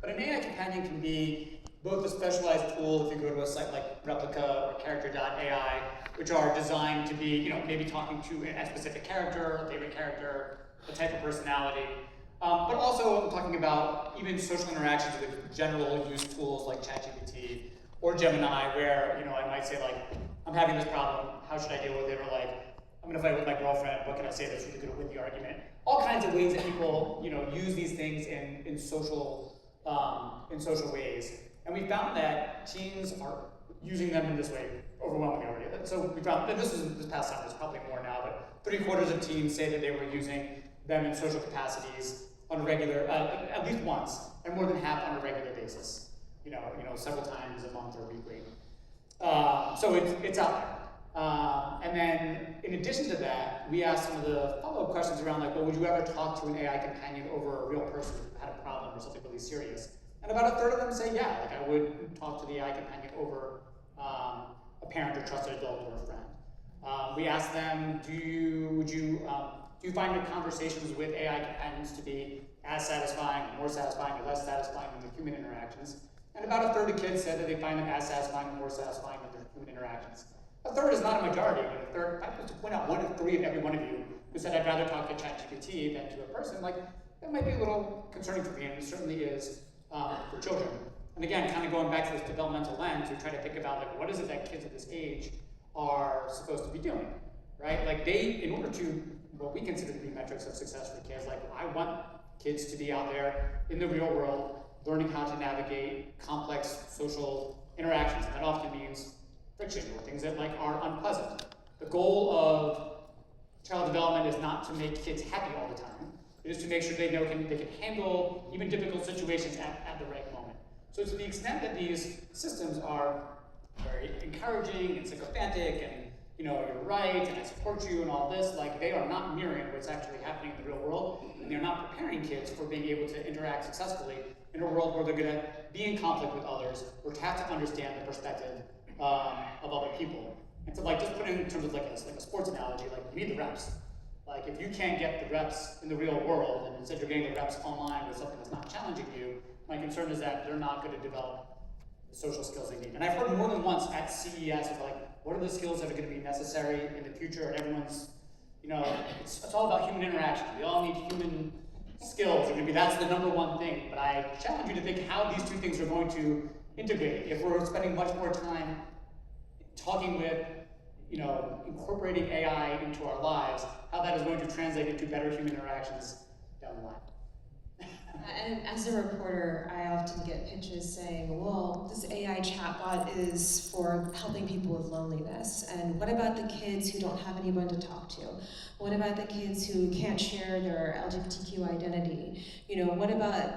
But an AI companion can be both a specialized tool if you go to a site like Replica or Character.ai, which are designed to be, maybe talking to a specific character, a favorite character, a type of personality. But also I'm talking about even social interactions with general use tools like ChatGPT or Gemini, where I might say like, I'm having this problem, how should I deal with it? Or like, I'm gonna fight with my girlfriend, what can I say that's really gonna win the argument? All kinds of ways that people use these things in social ways. And we found that teens are using them in this way overwhelmingly already. So we found, and this past summer, there's probably more now, but 3/4 of teens say that they were using them in social capacities on a regular, at least once, and more than half on a regular basis. Several times a month or weekly. So it's out there. And then, in addition to that, we asked some of the follow-up questions around like, well, would you ever talk to an AI companion over a real person who had a problem or something really serious? And about 1/3 of them say, yeah, like I would talk to the AI companion over a parent or trusted adult or a friend. We asked them, do you find your conversations with AI companions to be as satisfying, or more satisfying, or less satisfying than the human interactions? And about 1/3 of kids said that they find them as satisfying or more satisfying than their human interactions. 1/3 is not a majority, but a third, if I was to point out 1 in 3 of every one of you who said I'd rather talk to ChatGPT than to a person, like that might be a little concerning for me, and it certainly is for children. And again, kind of going back to this developmental lens, we try to think about like what is it that kids at this age are supposed to be doing, right? Like in order to, what we consider to be metrics of success for kids, like I want kids to be out there in the real world, learning how to navigate complex social interactions, and that often means friction or things that like are unpleasant. The goal of child development is not to make kids happy all the time. It is to make sure they can handle even difficult situations at the right moment. So to the extent that these systems are very encouraging and sycophantic and you're right and I support you and all this, like they are not mirroring what's actually happening in the real world, and they're not preparing kids for being able to interact successfully in a world where they're gonna be in conflict with others or to have to understand the perspective of other people. And so like just put it in terms of like a sports analogy, like you need the reps. Like if you can't get the reps in the real world and instead you're getting the reps online with something that's not challenging you, my concern is that they're not going to develop the social skills they need. And I've heard more than once at CES of like, what are the skills that are going to be necessary in the future? And everyone's, it's all about human interaction. We all need human skills. That's the #1 thing. But I challenge you to think how these two things are going to integrate. If we're spending much more time talking with, incorporating AI into our lives, how that is going to translate into better human interactions down the line. And as a reporter, I often get pitches saying, well, this AI chatbot is for helping people with loneliness. And what about the kids who don't have anyone to talk to? What about the kids who can't share their LGBTQ identity? What about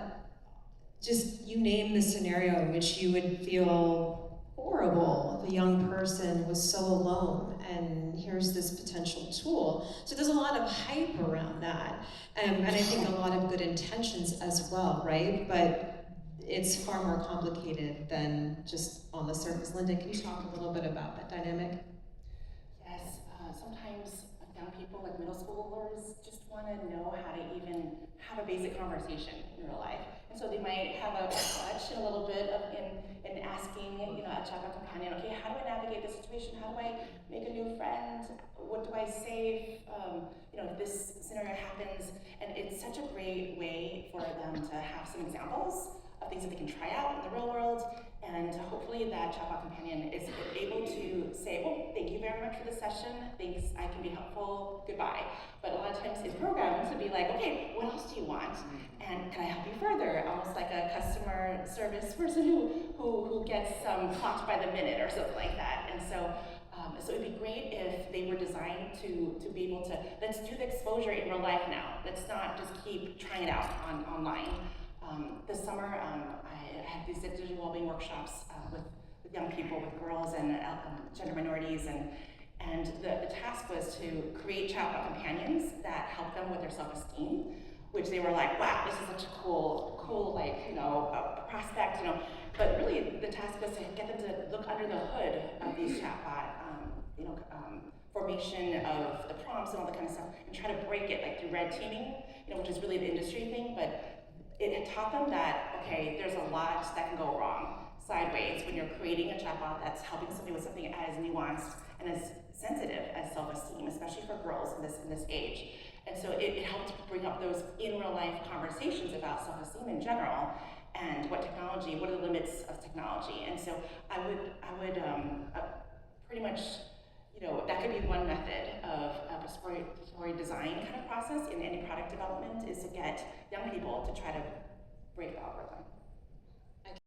just you name the scenario in which you would feel horrible if a young person was so alone, and here's this potential tool. So there's a lot of hype around that, and I think a lot of good intentions as well, right? But it's far more complicated than just on the surface. Linda, can you talk a little bit about that dynamic? Yes, sometimes young people, like middle schoolers, just want to know how to even have a basic conversation in real life. And so they might have a clutch a little bit in asking, a chatbot companion, okay, how do I navigate this situation? How do I make a new friend? What do I say if this scenario happens? And it's such a great way for them to have some examples of things that they can try out in the real world. And hopefully that chatbot companion is able to say, well, thank you very much for the session. Thanks, I can be helpful, goodbye. But a lot of times it's programmed to be like, okay, what else do you want? And can I help you further? Almost like a customer service person who gets clocked by the minute or something like that. And so it'd be great if they were designed to be able to, let's do the exposure in real life now. Let's not just keep trying it out online. This summer, I had these digital wellbeing workshops with young people, with girls and gender minorities, and the task was to create chatbot companions that help them with their self-esteem, which they were like, wow, this is such a cool prospect, But really, the task was to get them to look under the hood of these chatbot, formation of the prompts and all that kind of stuff, and try to break it, like through red teaming, which is really the industry thing, but it taught them that, okay, there's a lot that can go wrong sideways when you're creating a chatbot that's helping somebody with something as nuanced and as sensitive as self-esteem, especially for girls in this age. And so it helped bring up those in real life conversations about self-esteem in general and what are the limits of technology. And so I would pretty much, that could be one method of a story design kind of process in any product development, is to get young people to try to break the algorithm.